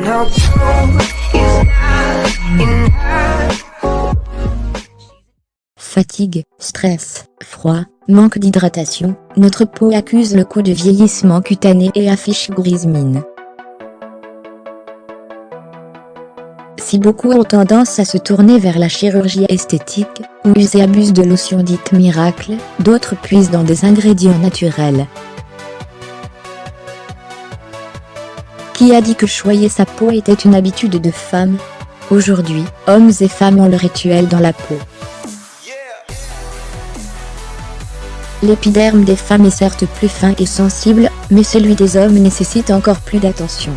no proof is not enough. Fatigue, stress, froid, manque d'hydratation, notre peau accuse le coup de vieillissement cutané et affiche grise mine. Si beaucoup ont tendance à se tourner vers la chirurgie esthétique, ou usent et abusent de lotions dites miracles, d'autres puisent dans des ingrédients naturels. Qui a dit que choyer sa peau était une habitude de femme? Aujourd'hui, hommes et femmes ont le rituel dans la peau. L'épiderme des femmes est certes plus fin et sensible, mais celui des hommes nécessite encore plus d'attention.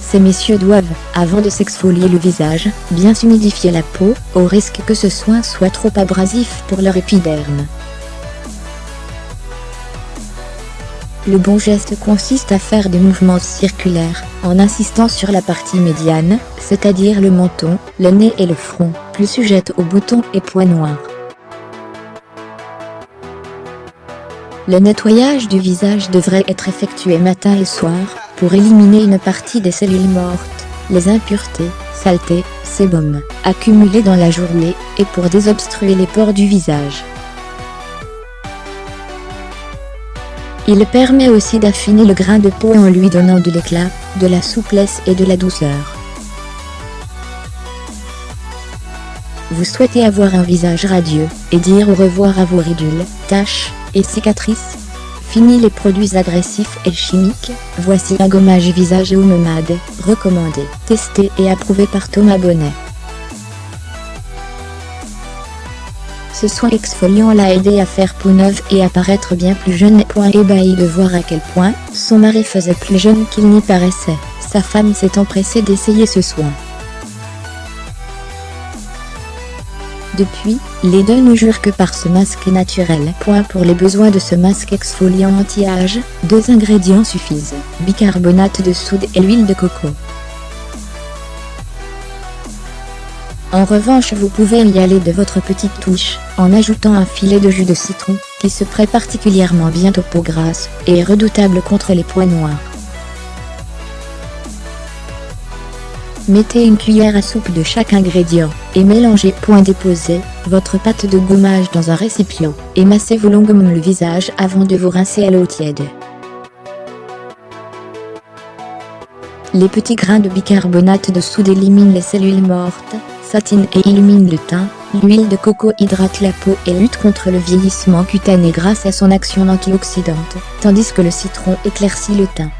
Ces messieurs doivent, avant de s'exfolier le visage, bien s'humidifier la peau, au risque que ce soin soit trop abrasif pour leur épiderme. Le bon geste consiste à faire des mouvements circulaires, en insistant sur la partie médiane, c'est-à-dire le menton, le nez et le front, plus sujette aux boutons et points noirs. Le nettoyage du visage devrait être effectué matin et soir, pour éliminer une partie des cellules mortes, les impuretés, saletés, sébum, accumulées dans la journée, et pour désobstruer les pores du visage. Il permet aussi d'affiner le grain de peau en lui donnant de l'éclat, de la souplesse et de la douceur. Vous souhaitez avoir un visage radieux, et dire au revoir à vos ridules, taches, et cicatrices? Fini les produits agressifs et chimiques, voici un gommage visage et Homemade, recommandé, testé et approuvé par Thomas Bonnet. Ce soin exfoliant l'a aidé à faire peau neuve et à paraître bien plus jeune. Ébahi de voir à quel point son mari faisait plus jeune qu'il n'y paraissait, sa femme s'est empressée d'essayer ce soin. Depuis, les deux ne jurent que par ce masque naturel. Pour les besoins de ce masque exfoliant anti-âge, 2 ingrédients suffisent, bicarbonate de soude et l'huile de coco. En revanche, vous pouvez y aller de votre petite touche, en ajoutant un filet de jus de citron, qui se prête particulièrement bien aux peaux grasses, et est redoutable contre les points noirs. Mettez une cuillère à soupe de chaque ingrédient, et mélangez. Déposez votre pâte de gommage dans un récipient, et massez-vous longuement le visage avant de vous rincer à l'eau tiède. Les petits grains de bicarbonate de soude éliminent les cellules mortes, satinent et illuminent le teint. L'huile de coco hydrate la peau et lutte contre le vieillissement cutané grâce à son action antioxydante, tandis que le citron éclaircit le teint.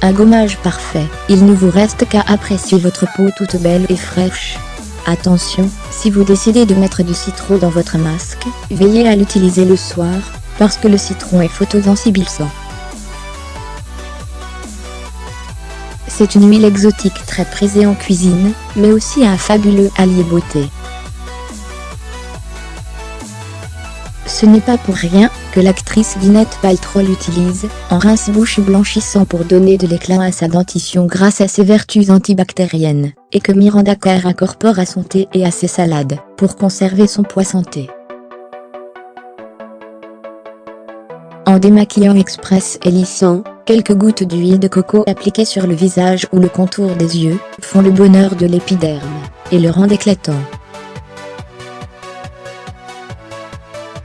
Un gommage parfait, il ne vous reste qu'à apprécier votre peau toute belle et fraîche. Attention, si vous décidez de mettre du citron dans votre masque, veillez à l'utiliser le soir, parce que le citron est photosensibilisant. C'est une huile exotique très prisée en cuisine, mais aussi un fabuleux allié beauté. Ce n'est pas pour rien que l'actrice Gwyneth Paltrow l'utilise, en rince-bouche blanchissant pour donner de l'éclat à sa dentition grâce à ses vertus antibactériennes, et que Miranda Kerr incorpore à son thé et à ses salades, pour conserver son poids santé. En démaquillant express et lissant, quelques gouttes d'huile de coco appliquées sur le visage ou le contour des yeux, font le bonheur de l'épiderme, et le rendent éclatant.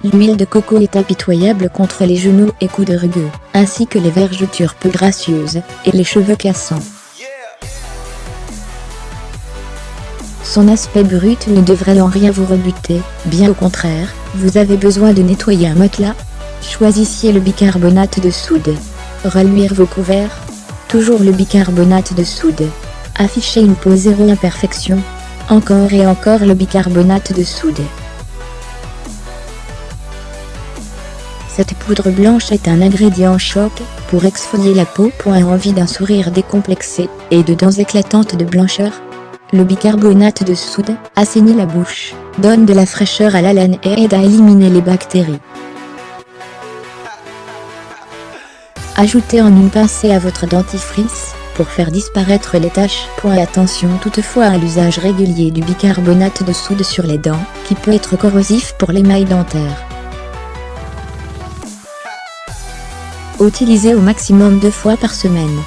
L'huile de coco est impitoyable contre les genoux et coudes rugueux, ainsi que les vergetures peu gracieuses, et les cheveux cassants. Son aspect brut ne devrait en rien vous rebuter, bien au contraire, vous avez besoin de nettoyer un matelas? Choisissez le bicarbonate de soude. Reluire vos couverts? Toujours le bicarbonate de soude. Affichez une peau zéro imperfection? Encore et encore le bicarbonate de soude. Cette poudre blanche est un ingrédient choc, pour exfolier la peau. Envie d'un sourire décomplexé, et de dents éclatantes de blancheur? Le bicarbonate de soude assainit la bouche, donne de la fraîcheur à l'haleine et aide à éliminer les bactéries. Ajoutez en une pincée à votre dentifrice, pour faire disparaître les taches. Attention toutefois à l'usage régulier du bicarbonate de soude sur les dents, qui peut être corrosif pour l'émail dentaire. Utilisez au maximum 2 fois par semaine.